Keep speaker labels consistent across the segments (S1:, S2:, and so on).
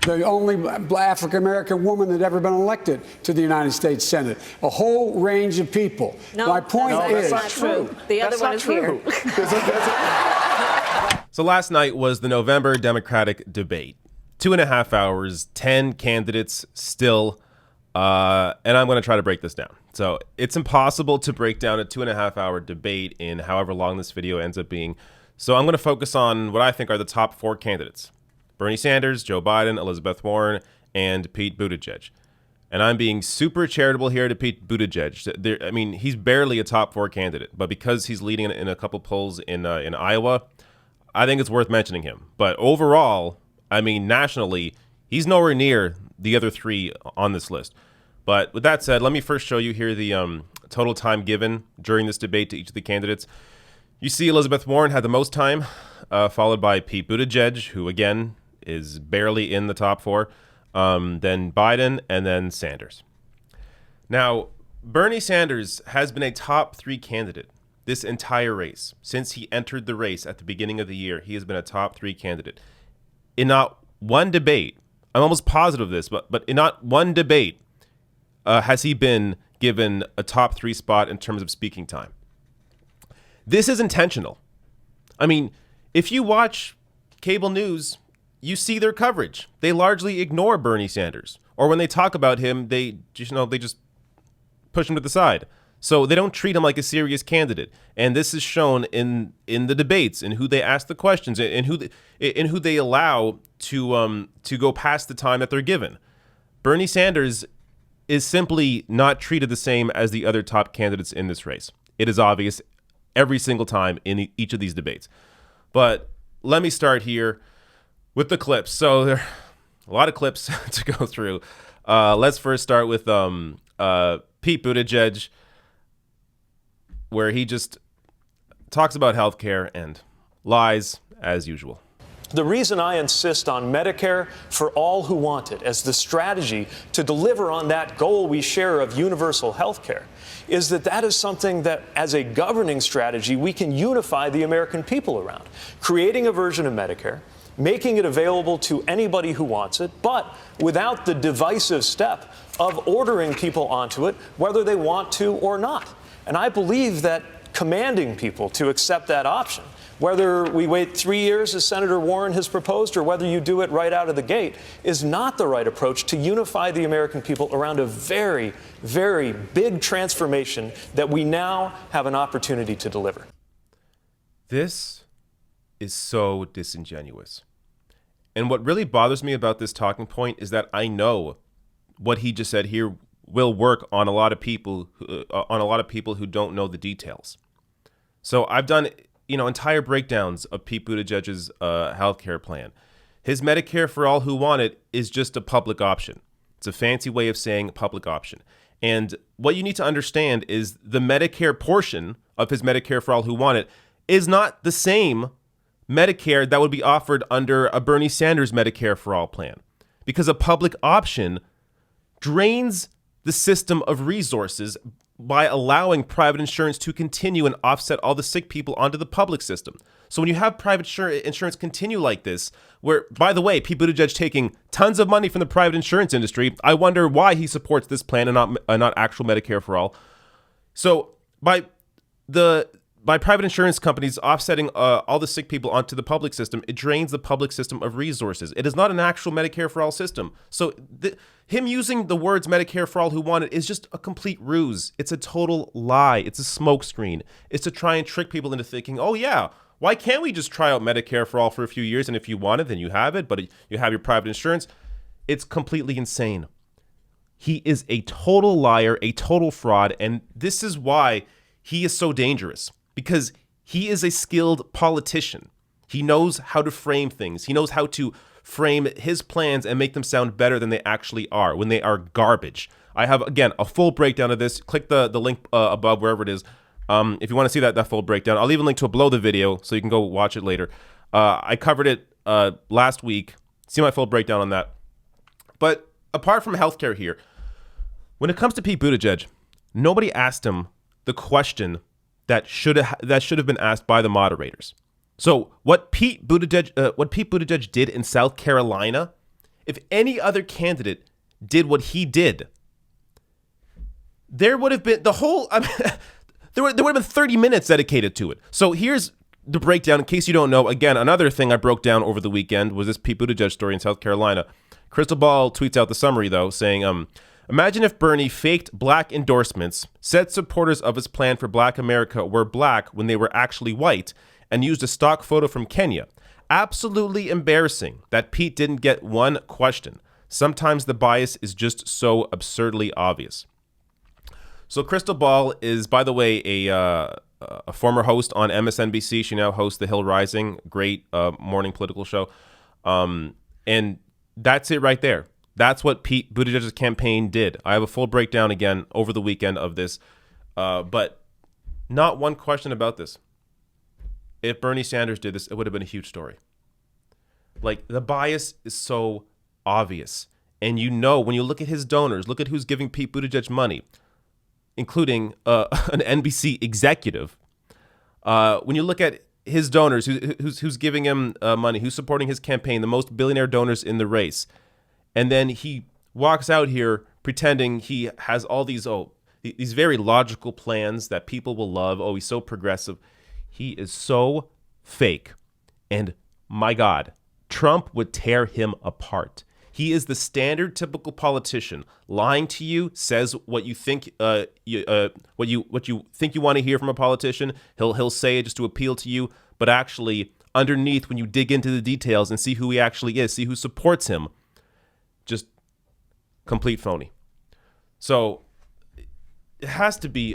S1: the only African-American woman that ever been elected to the United States Senate. A whole range of people.
S2: No,
S1: my point is,
S2: that's not true. The other one is here.
S3: So last night was the November Democratic debate. 2.5 hours, 10 candidates still, and I'm going to try to break this down. So it's impossible to break down a 2.5 hour debate in however long this video ends up being. So I'm going to focus on what I think are the top 4 candidates: Bernie Sanders, Joe Biden, Elizabeth Warren, and Pete Buttigieg. And I'm being super charitable here to Pete Buttigieg. I mean, he's barely a top 4 candidate, but because he's leading in a couple polls in Iowa, I think it's worth mentioning him. But overall, I mean, nationally, he's nowhere near the other 3 on this list. But with that said, let me first show you here the total time given during this debate to each of the candidates. You see Elizabeth Warren had the most time, followed by Pete Buttigieg, who, again, is barely in the top 4, then Biden, and then Sanders. Now, Bernie Sanders has been a top 3 candidate this entire race. Since he entered the race at the beginning of the year, he has been a top 3 candidate. In not one debate, I'm almost positive of this, but in not one debate has he been given a top 3 spot in terms of speaking time. This is intentional. I mean, if you watch cable news, you see their coverage. They largely ignore Bernie Sanders, or when they talk about him, they just push him to the side. So they don't treat him like a serious candidate, and this is shown in the debates, in who they ask the questions, in who they allow to go past the time that they're given. Bernie Sanders is simply not treated the same as the other top candidates in this race. It is obvious every single time in each of these debates. But let me start here with the clips. So there are a lot of clips to go through. Let's first start with Pete Buttigieg, where he just talks about healthcare and lies as usual.
S4: The reason I insist on Medicare for all who want it as the strategy to deliver on that goal we share of universal health care is that is something that, as a governing strategy, we can unify the American people around. Creating a version of Medicare, making it available to anybody who wants it, but without the divisive step of ordering people onto it, whether they want to or not. And I believe that commanding people to accept that option, whether we wait 3 years, as Senator Warren has proposed, or whether you do it right out of the gate, is not the right approach to unify the American people around a very, very big transformation that we now have an opportunity to deliver.
S3: This is so disingenuous. And what really bothers me about this talking point is that I know what he just said here will work on a lot of people who don't know the details. So I've done entire breakdowns of Pete Buttigieg's healthcare plan. His Medicare for all who want it is just a public option. It's a fancy way of saying public option. And what you need to understand is the Medicare portion of his Medicare for all who want it is not the same Medicare that would be offered under a Bernie Sanders Medicare for all plan, because a public option drains the system of resources by allowing private insurance to continue and offset all the sick people onto the public system. So when you have private insurance continue like this, where, by the way, Pete Buttigieg taking tons of money from the private insurance industry, I wonder why he supports this plan and not actual Medicare for all. So by private insurance companies offsetting all the sick people onto the public system, it drains the public system of resources. It is not an actual Medicare for all system. So him using the words Medicare for all who want it is just a complete ruse. It's a total lie. It's a smokescreen. It's to try and trick people into thinking, oh yeah, why can't we just try out Medicare for all for a few years, and if you want it, then you have it, but you have your private insurance. It's completely insane. He is a total liar, a total fraud, and this is why he is so dangerous. Because he is a skilled politician. He knows how to frame things. He knows how to frame his plans and make them sound better than they actually are, when they are garbage. I have, again, a full breakdown of this. Click the link above, wherever it is, if you want to see that full breakdown. I'll leave a link to it below the video so you can go watch it later. I covered it last week. See my full breakdown on that. But apart from healthcare here, when it comes to Pete Buttigieg, nobody asked him the question that should have been asked by the moderators. So what Pete Buttigieg did in South Carolina if any other candidate did what he did, there would have been there would have been 30 minutes dedicated to it. So here's the breakdown in case you don't know. Again, another thing I broke down over the weekend was this Pete Buttigieg story in South Carolina. Crystal Ball tweets out the summary, though, saying, imagine if Bernie faked black endorsements, said supporters of his plan for Black America were black when they were actually white, and used a stock photo from Kenya. Absolutely embarrassing that Pete didn't get one question. Sometimes the bias is just so absurdly obvious. So Crystal Ball is, by the way, a former host on MSNBC. She now hosts The Hill Rising, great morning political show. And that's it right there. That's what Pete Buttigieg's campaign did. I have a full breakdown again over the weekend of this, but not one question about this. If Bernie Sanders did this, it would have been a huge story. Like, the bias is so obvious. And you know, when you look at his donors, look at who's giving Pete Buttigieg money, including an NBC executive. When you look at his donors, who's giving him money, who's supporting his campaign, the most billionaire donors in the race, and then he walks out here pretending he has all these very logical plans that people will love. Oh, he's so progressive. He is so fake. And my God, Trump would tear him apart. He is the standard typical politician, lying to you, says what you think what you think you want to hear from a politician. He'll say it just to appeal to you, but actually underneath, when you dig into the details and see who he actually is, see who supports him, just complete phony. So it has to be.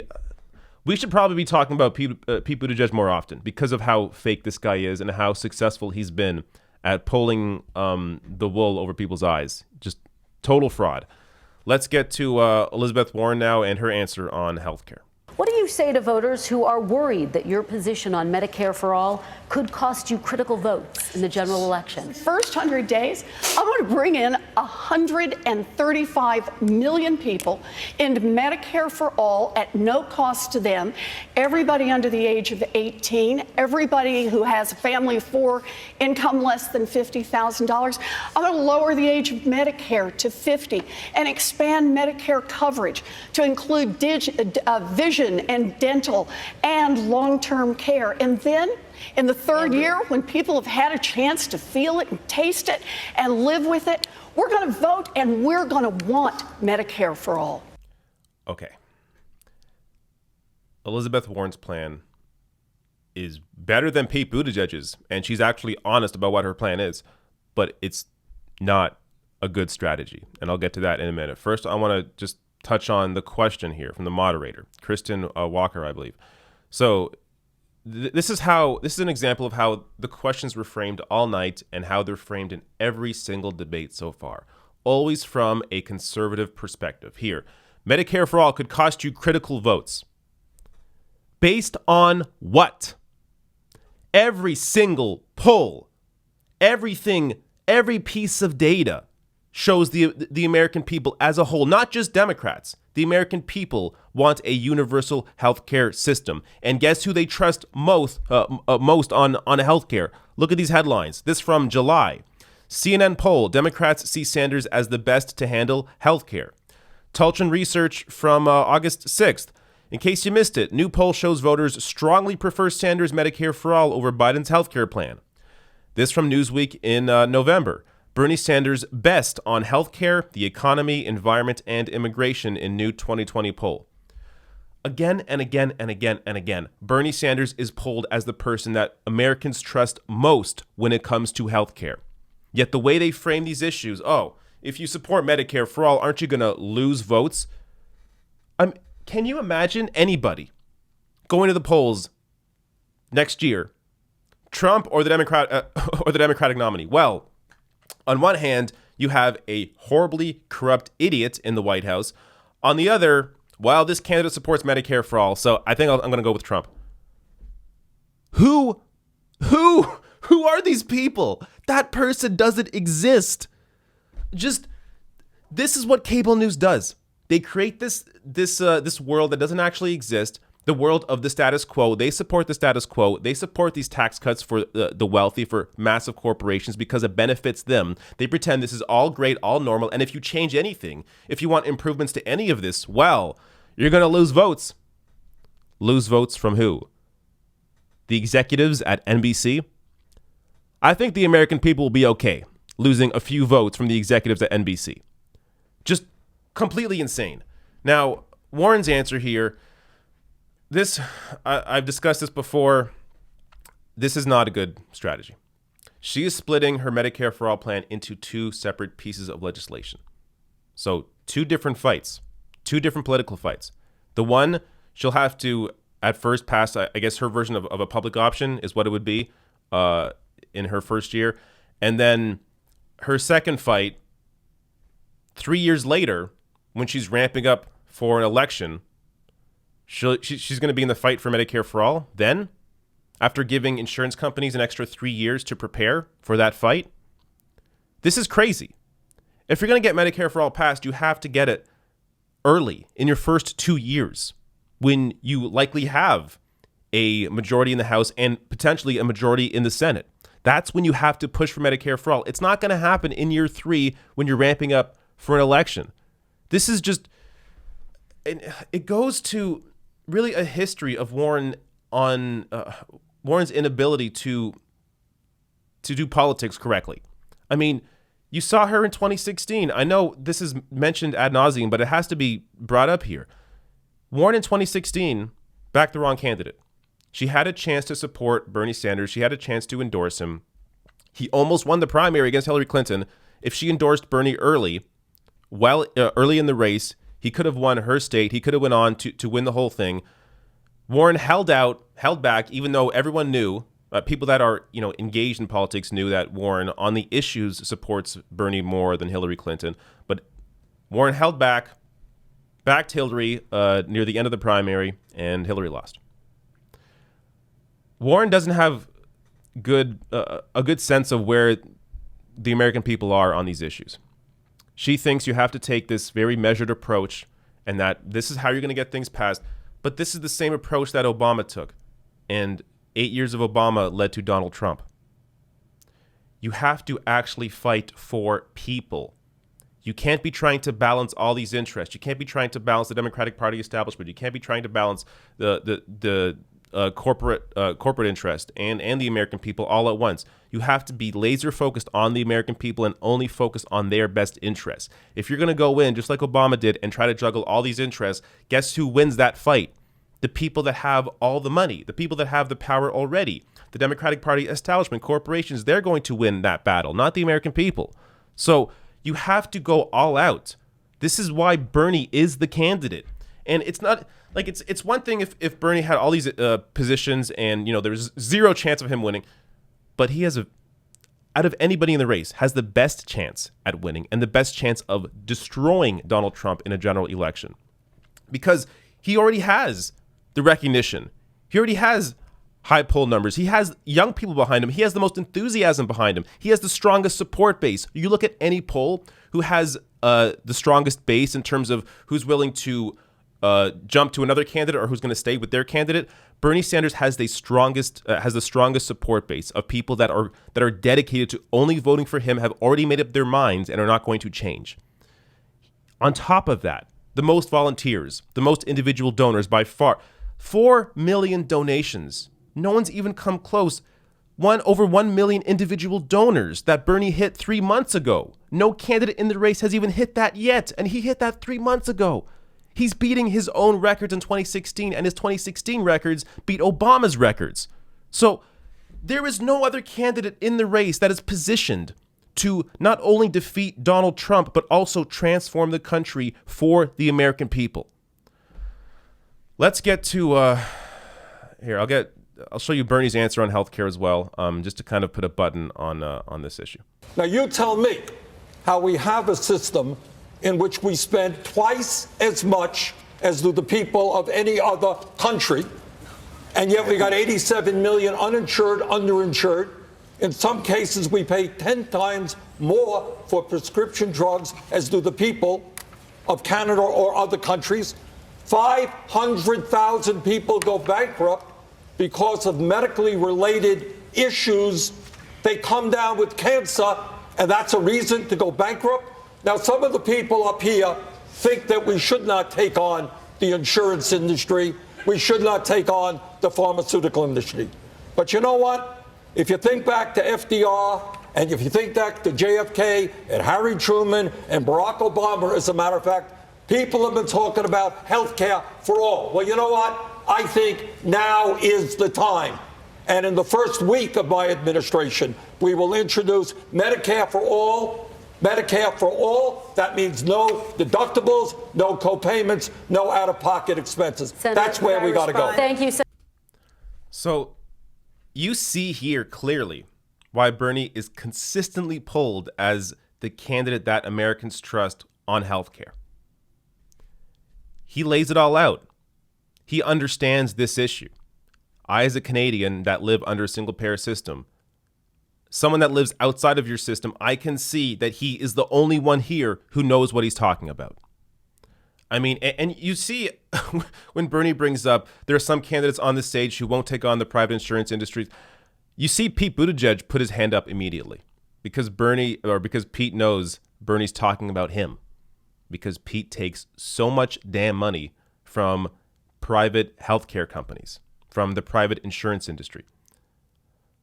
S3: We should probably be talking about Pete Buttigieg more often because of how fake this guy is and how successful he's been at pulling the wool over people's eyes. Just total fraud. Let's get to Elizabeth Warren now and her answer on healthcare.
S5: What do you say to voters who are worried that your position on Medicare for All could cost you critical votes in the general election?
S6: First 100 days, I want to bring in 135 million people into Medicare for All at no cost to them. Everybody under the age of 18, everybody who has a family of four, income less than $50,000. I'm going to lower the age of Medicare to 50 and expand Medicare coverage to include vision and dental and long-term care. And then in the third year, when people have had a chance to feel it and taste it and live with it, we're going to vote and we're going to want Medicare for all.
S3: Okay. Elizabeth Warren's plan is better than Pete Buttigieg's, and she's actually honest about what her plan is, but it's not a good strategy. And I'll get to that in a minute. First, I want to just touch on the question here from the moderator, Kristen Walker, I believe. So this is an example of how the questions were framed all night and how they're framed in every single debate so far, always from a conservative perspective. Here, Medicare for All could cost you critical votes. Based on what? Every single poll, everything, every piece of data shows the American people as a whole, not just Democrats. The American people want a universal healthcare system. And guess who they trust most on healthcare? Look at these headlines. This from July. CNN poll, Democrats see Sanders as the best to handle healthcare. Tulchin research from August 6th. In case you missed it, new poll shows voters strongly prefer Sanders' Medicare for All over Biden's healthcare plan. This from Newsweek in November. Bernie Sanders best on healthcare, the economy, environment, and immigration in new 2020 poll. Again and again and again and again, Bernie Sanders is polled as the person that Americans trust most when it comes to healthcare. Yet the way they frame these issues, if you support Medicare for All, aren't you going to lose votes? Can you imagine anybody going to the polls next year, Trump or the Democratic nominee? Well, on one hand, you have a horribly corrupt idiot in the White House. On the other, this candidate supports Medicare for All, so I think I'm going to go with Trump. Who are these people? That person doesn't exist. This is what cable news does. They create this world that doesn't actually exist. the world of the status quo. They support the status quo. They support these tax cuts for the wealthy, for massive corporations, because it benefits them. They pretend this is all great, all normal. And if you change anything, if you want improvements to any of this, well, you're going to lose votes. Lose votes from who? The executives at NBC? I think the American people will be okay losing a few votes from the executives at NBC. Just completely insane. Now, Warren's answer here, I've discussed this before. This is not a good strategy. She is splitting her Medicare for All plan into two separate pieces of legislation. So two different fights, two different political fights. The one, she'll have to at first pass, I guess her version of a public option is what it would be in her first year. And then her second fight, 3 years later, when she's ramping up for an election, she's going to be in the fight for Medicare for All. Then, after giving insurance companies an extra 3 years to prepare for that fight, this is crazy. If you're going to get Medicare for All passed, you have to get it early in your first 2 years, when you likely have a majority in the House and potentially a majority in the Senate. That's when you have to push for Medicare for All. It's not going to happen in year 3 when you're ramping up for an election. This is just, it goes to really a history of Warren's inability to do politics correctly. I mean, you saw her in 2016. I know this is mentioned ad nauseum, but it has to be brought up here. Warren in 2016 backed the wrong candidate. She had a chance to support Bernie Sanders. She had a chance to endorse him. He almost won the primary against Hillary Clinton. If she endorsed Bernie early in the race, he could have won her state. He could have went on to win the whole thing. Warren held back, even though everyone knew, people that are engaged in politics knew that Warren on the issues supports Bernie more than Hillary Clinton. But Warren held backed Hillary near the end of the primary, and Hillary lost. Warren doesn't have a good sense of where the American people are on these issues. She thinks you have to take this very measured approach and that this is how you're going to get things passed. But this is the same approach that Obama took. And 8 years of Obama led to Donald Trump. You have to actually fight for people. You can't be trying to balance all these interests. You can't be trying to balance the Democratic Party establishment. You can't be trying to balance the corporate interest and the American people all at once. You have to be laser focused on the American people and only focus on their best interests. If you're going to go in, just like Obama did, and try to juggle all these interests, guess who wins that fight? The people that have all the money, the people that have the power already. The Democratic Party establishment, corporations, they're going to win that battle, not the American people. So you have to go all out. This is why Bernie is the candidate. And it's not like it's one thing if Bernie had all these positions and there's zero chance of him winning, but he has out of anybody in the race has the best chance at winning and the best chance of destroying Donald Trump in a general election, because he already has the recognition. He already has high poll numbers. He has young people behind him. He has the most enthusiasm behind him. He has the strongest support base. You look at any poll who has the strongest base in terms of who's willing to jump to another candidate or who's going to stay with their candidate. Bernie Sanders has the strongest support base of people that are dedicated to only voting for him, have already made up their minds, and are not going to change. On top of that, the most volunteers, the most individual donors by far, 4 million donations. No one's even come close. Over 1 million individual donors that Bernie hit 3 months ago. No candidate in the race has even hit that yet, and he hit that 3 months ago. He's beating his own records in 2016, and his 2016 records beat Obama's records. So there is no other candidate in the race that is positioned to not only defeat Donald Trump, but also transform the country for the American people. Let's get to here. I'll show you Bernie's answer on healthcare as well, just to kind of put a button on this issue.
S7: Now you tell me how we have a system in which we spend twice as much as do the people of any other country, and yet we got 87 million uninsured, underinsured. In some cases, we pay 10 times more for prescription drugs as do the people of Canada or other countries. 500,000 people go bankrupt because of medically related issues. They come down with cancer, and that's a reason to go bankrupt. Now, some of the people up here think that we should not take on the insurance industry. We should not take on the pharmaceutical industry. But you know what? If you think back to FDR, and if you think back to JFK and Harry Truman and Barack Obama, as a matter of fact, people have been talking about health care for all. Well, you know what? I think now is the time. And in the first week of my administration, we will introduce Medicare for all. Medicare for all. That means no deductibles, no co-payments, no out-of-pocket expenses.
S5: Senator,
S7: that's where we got to go.
S5: Thank you.
S3: So you see here clearly why Bernie is consistently pulled as the candidate that Americans trust on healthcare. He lays it all out. He understands this issue. I, as a Canadian that live under a single-payer system, someone that lives outside of your system, I can see that he is the only one here who knows what he's talking about. I mean, and you see when Bernie brings up there are some candidates on the stage who won't take on the private insurance industry. You see Pete Buttigieg put his hand up immediately because Pete knows Bernie's talking about him, because Pete takes so much damn money from private healthcare companies, from the private insurance industry.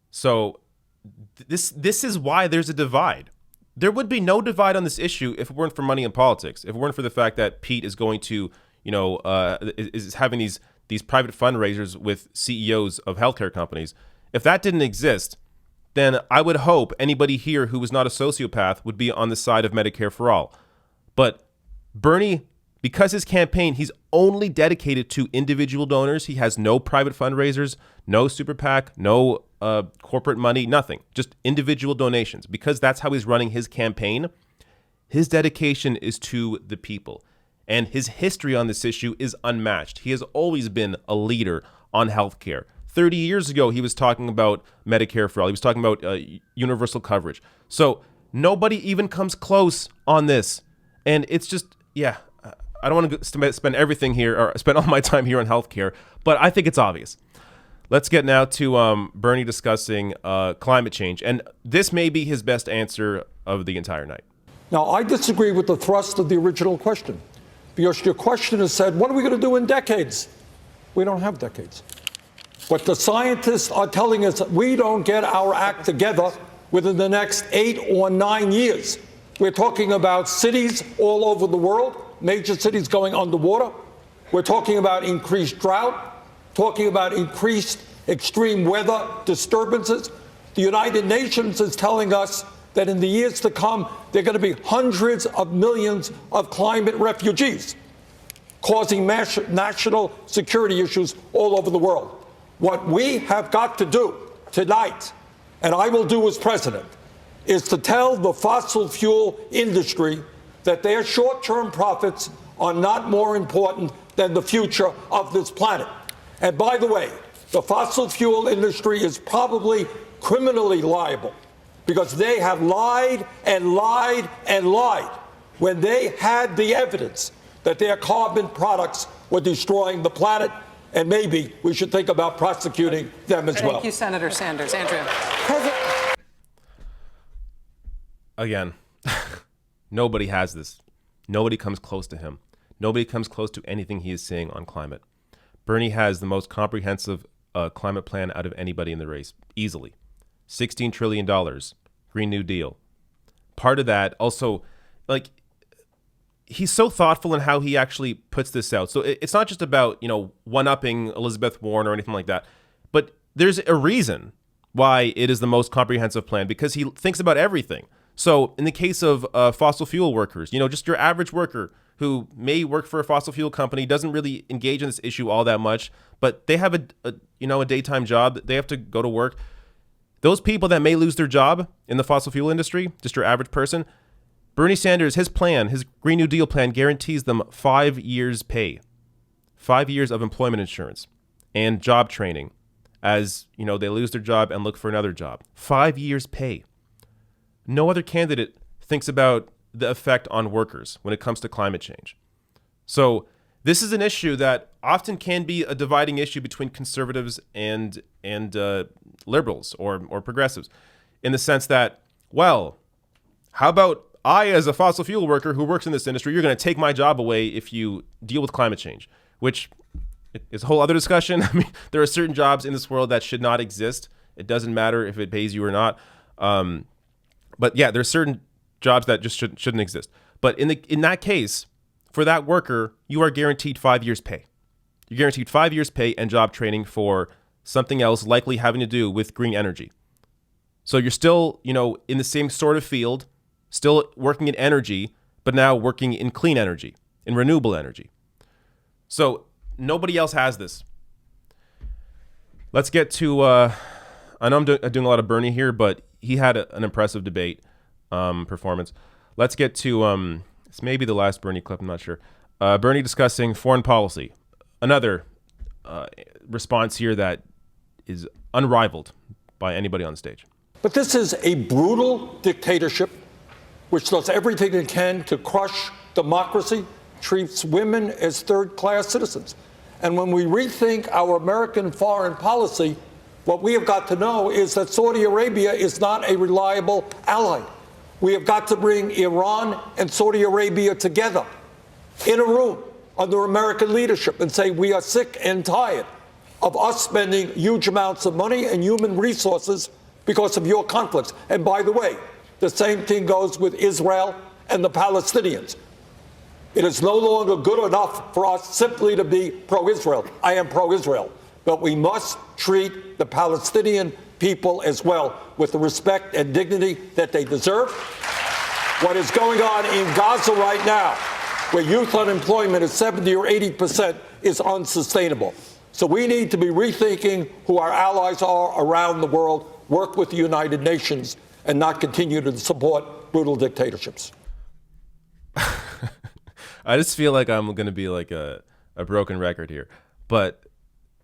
S3: So this is why there's a divide. There would be no divide on this issue if it weren't for money in politics. If it weren't for the fact that Pete is going to, is having these private fundraisers with CEOs of healthcare companies. If that didn't exist, then I would hope anybody here who was not a sociopath would be on the side of Medicare for all. But Bernie, because his campaign, he's only dedicated to individual donors. He has no private fundraisers, no super PAC, no corporate money, nothing, just individual donations. Because that's how he's running his campaign, his dedication is to the people. And his history on this issue is unmatched. He has always been a leader on healthcare. 30 years ago, he was talking about Medicare for all. He was talking about universal coverage. So nobody even comes close on this. And it's just, yeah, I don't want to spend everything here or spend all my time here on healthcare, but I think it's obvious. Let's get now to Bernie discussing climate change. And this may be his best answer of the entire night.
S7: Now, I disagree with the thrust of the original question, because your question has said, what are we going to do in decades? We don't have decades. What the scientists are telling us, we don't get our act together within the next 8 or 9 years. We're talking about cities all over the world, major cities going underwater. We're talking about increased drought, talking about increased extreme weather disturbances. The United Nations is telling us that in the years to come, there are going to be hundreds of millions of climate refugees, causing national security issues all over the world. What we have got to do tonight, and I will do as president, is to tell the fossil fuel industry that their short-term profits are not more important than the future of this planet. And by the way, the fossil fuel industry is probably criminally liable because they have lied and lied and lied when they had the evidence that their carbon products were destroying the planet. And maybe we should think about prosecuting them as well.
S2: Thank you, Senator Sanders. Andrea.
S3: Again, nobody has this. Nobody comes close to him. Nobody comes close to anything he is saying on climate. Bernie has the most comprehensive climate plan out of anybody in the race, easily. $16 trillion, Green New Deal. Part of that also, he's so thoughtful in how he actually puts this out. So it's not just about, one-upping Elizabeth Warren or anything like that. But there's a reason why it is the most comprehensive plan, because he thinks about everything. So in the case of fossil fuel workers, just your average worker who may work for a fossil fuel company, doesn't really engage in this issue all that much, but they have a daytime job, they have to go to work. Those people that may lose their job in the fossil fuel industry, just your average person, Bernie Sanders, his plan, his Green New Deal plan guarantees them 5 years pay, 5 years of employment insurance and job training as, they lose their job and look for another job. 5 years pay. No other candidate thinks about the effect on workers when it comes to climate change. So This is an issue that often can be a dividing issue between conservatives and liberals or progressives, in the sense that, well, how about I, as a fossil fuel worker who works in this industry, you're going to take my job away if you deal with climate change, which is a whole other discussion. I mean, there are certain jobs in this world that should not exist. It doesn't matter if it pays you or not. But yeah, there's certain jobs that just shouldn't exist. But in that case, for that worker, you are guaranteed 5 years pay. You're guaranteed 5 years pay and job training for something else likely having to do with green energy. So you're still, in the same sort of field, still working in energy, but now working in clean energy, in renewable energy. So nobody else has this. Let's get to, I know I'm doing a lot of Bernie here, but he had an impressive debate performance. Let's get to, it's maybe the last Bernie clip, I'm not sure. Bernie discussing foreign policy. Another response here that is unrivaled by anybody on stage.
S7: But this is a brutal dictatorship which does everything it can to crush democracy, treats women as third-class citizens. And when we rethink our American foreign policy, what we have got to know is that Saudi Arabia is not a reliable ally. We have got to bring Iran and Saudi Arabia together in a room under American leadership and say we are sick and tired of us spending huge amounts of money and human resources because of your conflicts. And by the way, the same thing goes with Israel and the Palestinians. It is no longer good enough for us simply to be pro-Israel. I am pro-Israel. But we must treat the Palestinian people as well with the respect and dignity that they deserve. What is going on in Gaza right now, where youth unemployment is 70 or 80%, is unsustainable. So we need to be rethinking who our allies are around the world, work with the United Nations, and not continue to support brutal dictatorships.
S3: I just feel like I'm going to be like a broken record here. But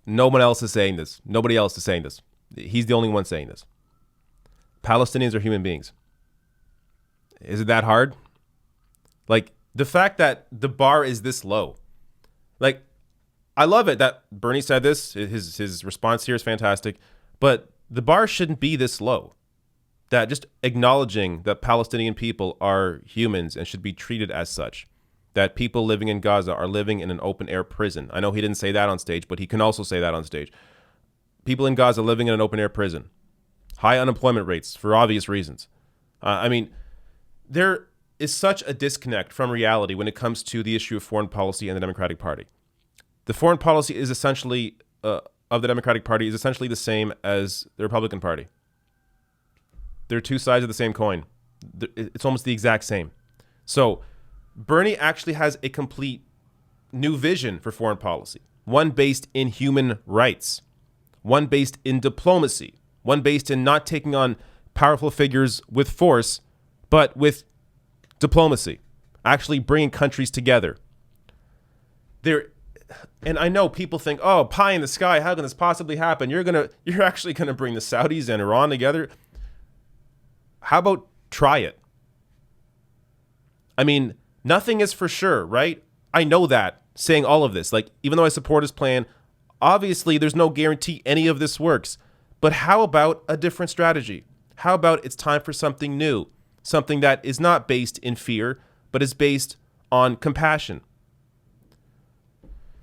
S3: no one else is saying this. Nobody else is saying this. He's the only one saying this. Palestinians are human beings. Is it that hard? Like, the fact that the bar is this low. Like, I love it that Bernie said this. His response here is fantastic. But the bar shouldn't be this low. That just acknowledging that Palestinian people are humans and should be treated as such. That people living in Gaza are living in an open-air prison. I know he didn't say that on stage, but he can also say that on stage. People in Gaza living in an open-air prison. High unemployment rates for obvious reasons. I mean, there is such a disconnect from reality when it comes to the issue of foreign policy and the Democratic Party. The foreign policy is essentially, of the Democratic Party, is essentially the same as the Republican Party. They're two sides of the same coin. It's almost the exact same. So Bernie actually has a complete new vision for foreign policy. One based in human rights. One based in diplomacy. One based in not taking on powerful figures with force, but with diplomacy. Actually bringing countries together. And I know people think, oh, pie in the sky, how can this possibly happen? You're actually gonna bring the Saudis and Iran together. How about try it? I mean, nothing is for sure, right? I know that, saying all of this. Like, even though I support his plan, obviously there's no guarantee any of this works. But how about a different strategy? How about it's time for something new? Something that is not based in fear, but is based on compassion.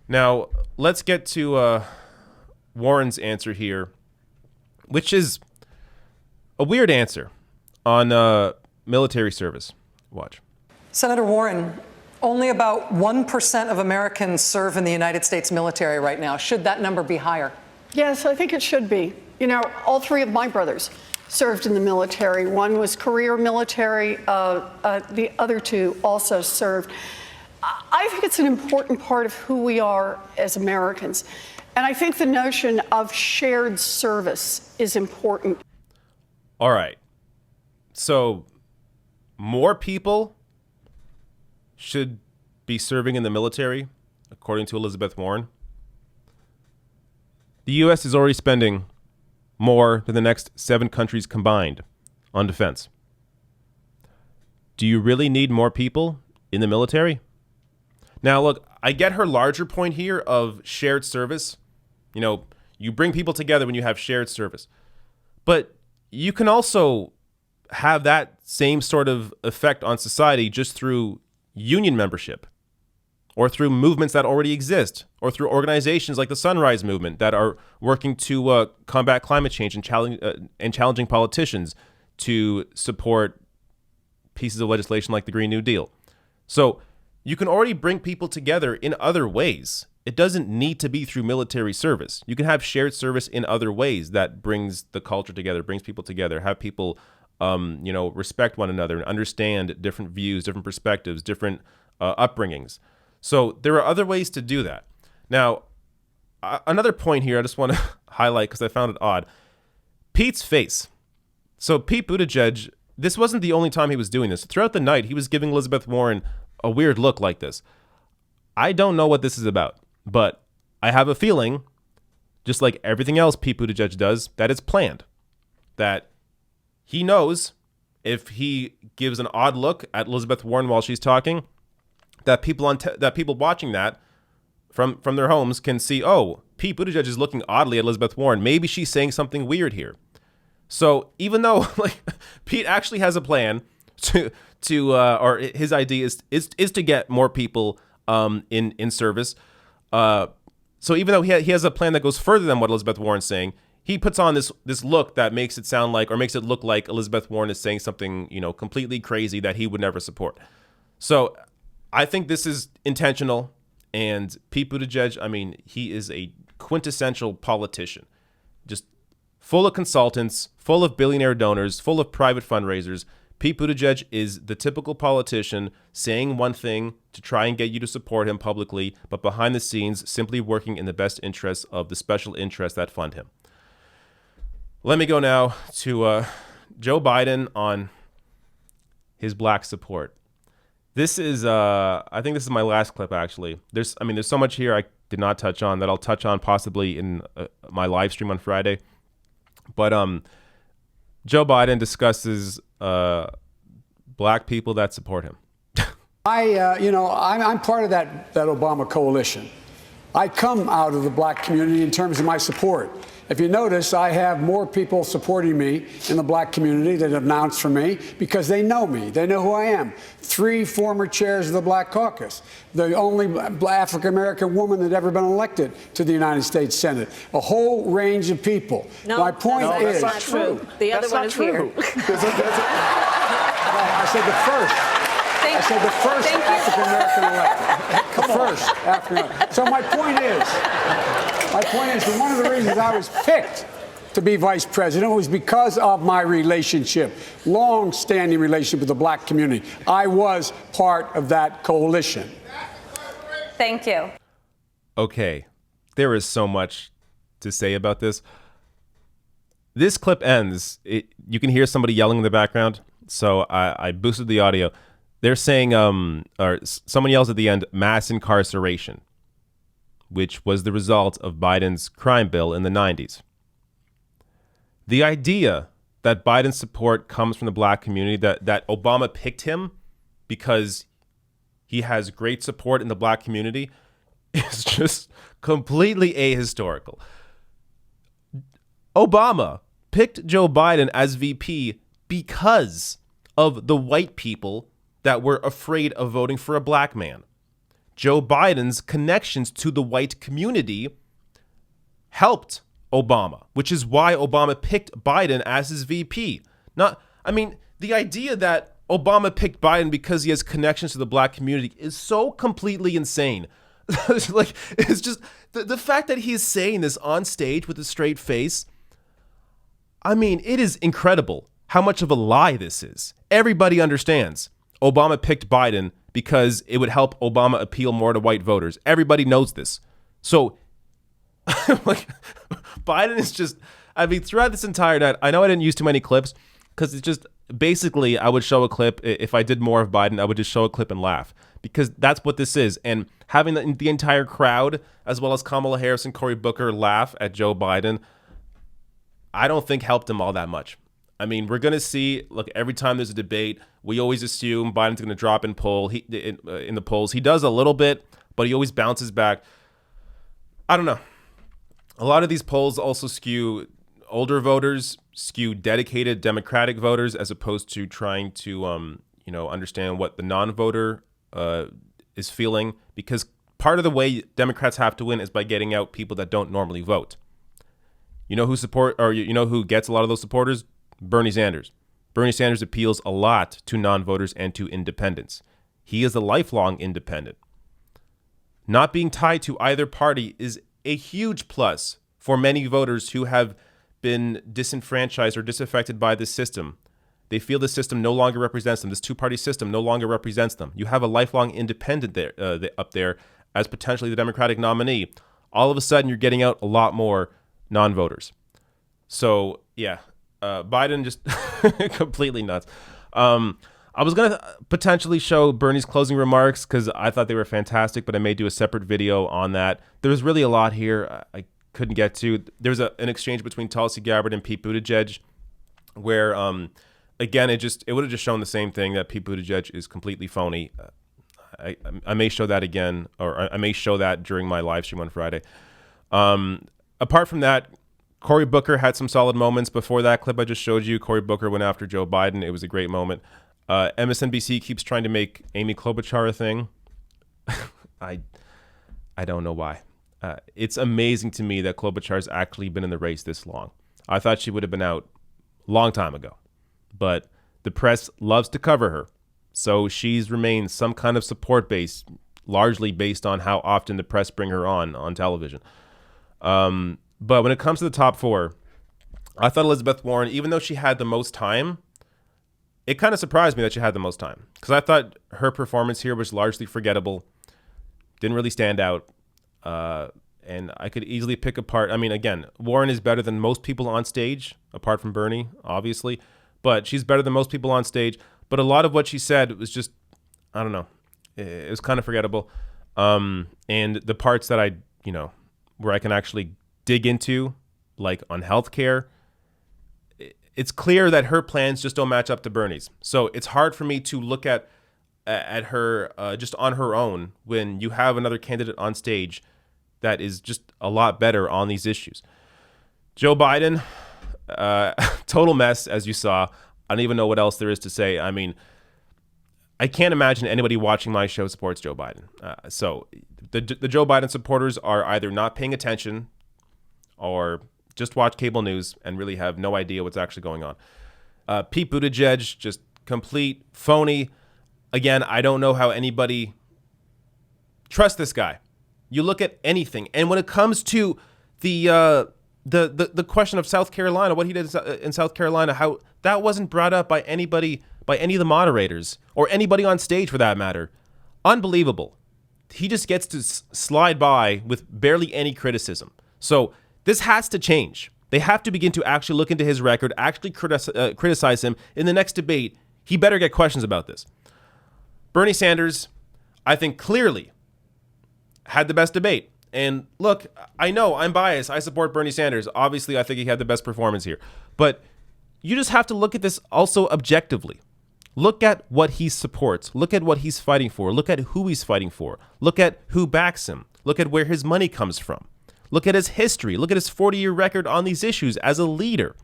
S3: Now, let's get to Warren's answer here, which is a weird answer on military service. Watch.
S8: Senator Warren, only about 1% of Americans serve in the United States military right now. Should that number be higher?
S6: Yes, I think it should be. You know, all three of my brothers served in the military. One was career military. The other two also served. I think it's an important part of who we are as Americans. And I think the notion of shared service is important.
S3: All right. So more people should be serving in the military, according to Elizabeth Warren. The U.S. is already spending more than the next 7 countries combined on defense. Do you really need more people in the military? Now, look, I get her larger point here of shared service. You know, you bring people together when you have shared service. But you can also have that same sort of effect on society just through union membership, or through movements that already exist, or through organizations like the Sunrise Movement that are working to combat climate change and challenging politicians to support pieces of legislation like the Green New Deal. So you can already bring people together in other ways. It doesn't need to be through military service. You can have shared service in other ways that brings the culture together, brings people together, have people respect one another and understand different views, different perspectives, different upbringings. So there are other ways to do that. Now, another point here I just want to highlight because I found it odd. Pete's face. So Pete Buttigieg, this wasn't the only time he was doing this. Throughout the night, he was giving Elizabeth Warren a weird look like this. I don't know what this is about, but I have a feeling, just like everything else Pete Buttigieg does, that it's planned. That he knows if he gives an odd look at Elizabeth Warren while she's talking, that people watching that from their homes can see, oh, Pete Buttigieg is looking oddly at Elizabeth Warren. Maybe she's saying something weird here. So even though Pete actually has a plan or his idea is to get more people in service. So even though he has a plan that goes further than what Elizabeth Warren's saying, he puts on this look that makes it sound like, or makes it look like, Elizabeth Warren is saying something, completely crazy that he would never support. So I think this is intentional. And Pete Buttigieg, he is a quintessential politician, just full of consultants, full of billionaire donors, full of private fundraisers. Pete Buttigieg is the typical politician saying one thing to try and get you to support him publicly, but behind the scenes simply working in the best interests of the special interests that fund him. Let me go now to Joe Biden on his black support. This is, I think this is my last clip, actually. There's so much here I did not touch on that I'll touch on possibly in my live stream on Friday. But Joe Biden discusses black people that support him.
S1: I'm part of that Obama coalition. I come out of the black community in terms of my support. If you notice, I have more people supporting me in the black community that have announced for me because they know me. They know who I am. 3 former chairs of the Black Caucus. The only African-American woman that ever been elected to the United States Senate. A whole range of people.
S2: No,
S1: my point is...
S2: that's not true. The other one is here.
S1: I said the first. I said the first African-American elected. The first African-American. So my point is that one of the reasons I was picked to be vice president was because of my relationship, long-standing relationship with the black community. I was part of that coalition.
S2: Thank you.
S3: Okay, there is so much to say about this. This clip ends. You can hear somebody yelling in the background, so I boosted the audio. They're saying, or someone yells at the end, mass incarceration, which was the result of Biden's crime bill in the 90s. The idea that Biden's support comes from the black community, that Obama picked him because he has great support in the black community, is just completely ahistorical. Obama picked Joe Biden as VP because of the white people that were afraid of voting for a black man. Joe Biden's connections to the white community helped Obama, which is why Obama picked Biden as his VP. The idea that Obama picked Biden because he has connections to the black community is so completely insane. It's just the fact that he is saying this on stage with a straight face. It is incredible how much of a lie this is. Everybody understands Obama picked Biden because it would help Obama appeal more to white voters. Everybody knows this. So, Biden is just, throughout this entire night, I know I didn't use too many clips because it's just, basically, I would show a clip. If I did more of Biden, I would just show a clip and laugh because that's what this is. And having the entire crowd, as well as Kamala Harris and Cory Booker, laugh at Joe Biden, I don't think helped him all that much. We're going to see, look, every time there's a debate, we always assume Biden's going to drop in the polls. He does a little bit, but he always bounces back. I don't know. A lot of these polls also skew older voters, skew dedicated Democratic voters, as opposed to trying to, understand what the non-voter is feeling. Because part of the way Democrats have to win is by getting out people that don't normally vote. You know who gets a lot of those supporters? Bernie Sanders. Bernie Sanders appeals a lot to non-voters and to independents. He is a lifelong independent. Not being tied to either party is a huge plus for many voters who have been disenfranchised or disaffected by this system. They feel the system no longer represents them. This two-party system no longer represents them. You have a lifelong independent there, up there as potentially the Democratic nominee. All of a sudden, you're getting out a lot more non-voters. So, yeah, Biden just completely nuts. I was going to potentially show Bernie's closing remarks because I thought they were fantastic, but I may do a separate video on that. There's really a lot here I couldn't get to. There's an exchange between Tulsi Gabbard and Pete Buttigieg where, again, it would have just shown the same thing, that Pete Buttigieg is completely phony. I may show that again, or I may show that during my live stream on Friday. Apart from that, Cory Booker had some solid moments. Before that clip I just showed you, Cory Booker went after Joe Biden. It was a great moment. MSNBC keeps trying to make Amy Klobuchar a thing. I don't know why. It's amazing to me that Klobuchar's actually been in the race this long. I thought she would have been out a long time ago. But the press loves to cover her. So she's remained some kind of support base, largely based on how often the press bring her on television. But when it comes to the top four, I thought Elizabeth Warren, even though she had the most time, it kind of surprised me that she had the most time. Because I thought her performance here was largely forgettable. Didn't really stand out. And I could easily pick apart. I mean, again, Warren is better than most people on stage, apart from Bernie, obviously. But she's better than most people on stage. But a lot of what she said was just, I don't know. It was kind of forgettable. And the parts that where I can actually dig into, like on healthcare, it's clear that her plans just don't match up to Bernie's. So it's hard for me to look at her just on her own when you have another candidate on stage that is just a lot better on these issues. Joe Biden, total mess, as you saw. I don't even know what else there is to say. I mean, I can't imagine anybody watching my show supports Joe Biden. So the Joe Biden supporters are either not paying attention or just watch cable news and really have no idea what's actually going on. Pete Buttigieg, just complete phony. Again, I don't know how anybody trusts this guy. You look at anything, and when it comes to the question of South Carolina, what he did in South Carolina, how that wasn't brought up by anybody, by any of the moderators or anybody on stage for that matter. Unbelievable. He just gets to slide by with barely any criticism. So this has to change. They have to begin to actually look into his record, actually criticize him in the next debate. He better get questions about this. Bernie Sanders, I think clearly had the best debate. And look, I know I'm biased. I support Bernie Sanders. Obviously, I think he had the best performance here. But you just have to look at this also objectively. Look at what he supports. Look at what he's fighting for. Look at who he's fighting for. Look at who backs him. Look at where his money comes from. Look at his history. Look at his 40-year record on these issues as a leader.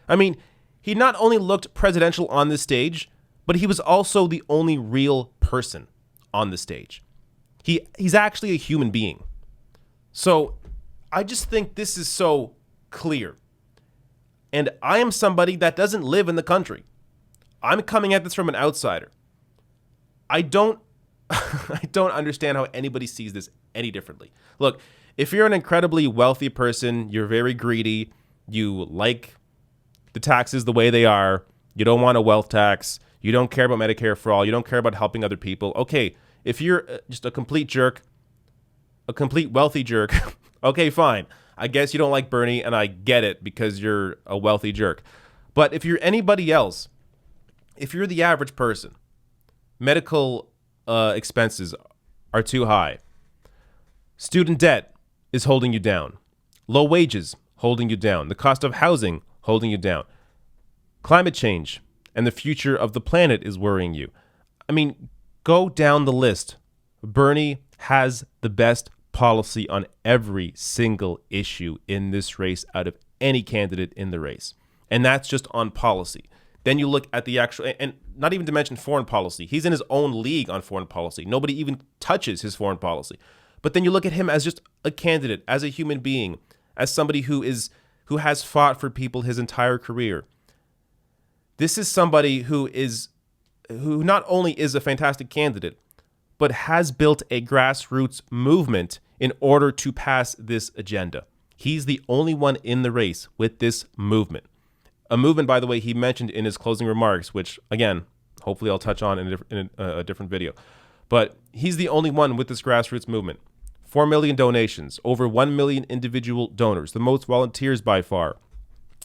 S3: I mean, he not only looked presidential on this stage, but he was also the only real person on the stage. He's actually a human being. So I just think this is so clear. And I am somebody that doesn't live in the country. I'm coming at this from an outsider. I don't understand how anybody sees this any differently. Look, if you're an incredibly wealthy person, you're very greedy, you like the taxes the way they are, you don't want a wealth tax, you don't care about Medicare for all, you don't care about helping other people. Okay, if you're just a complete jerk, a complete wealthy jerk, okay, fine. I guess you don't like Bernie, and I get it because you're a wealthy jerk. But if you're anybody else, if you're the average person, medical expenses are too high. Student debt is holding you down. Low wages holding you down. The cost of housing holding you down. Climate change and the future of the planet is worrying you. I mean, go down the list. Bernie has the best policy on every single issue in this race out of any candidate in the race. And that's just on policy. Then you look at the actual, and not even to mention foreign policy. He's in his own league on foreign policy. Nobody even touches his foreign policy. But then you look at him as just a candidate, as a human being, as somebody who has fought for people his entire career. This is somebody who not only is a fantastic candidate, but has built a grassroots movement in order to pass this agenda. He's the only one in the race with this movement. A movement, by the way, he mentioned in his closing remarks, which, again, hopefully I'll touch on in a different video. But he's the only one with this grassroots movement. 4 million donations, over 1 million individual donors, the most volunteers by far.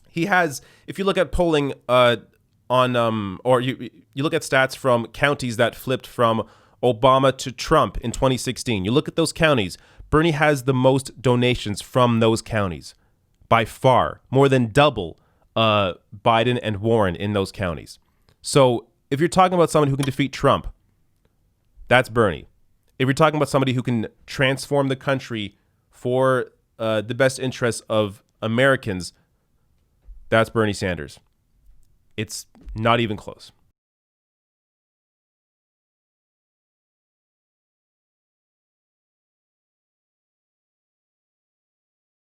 S3: He has, if you look at polling or you look at stats from counties that flipped from Obama to Trump in 2016. You look at those counties. Bernie has the most donations from those counties by far, more than double Biden and Warren in those counties. So if you're talking about someone who can defeat Trump, that's Bernie. If you're talking about somebody who can transform the country for the best interests of Americans, that's Bernie Sanders. It's not even close.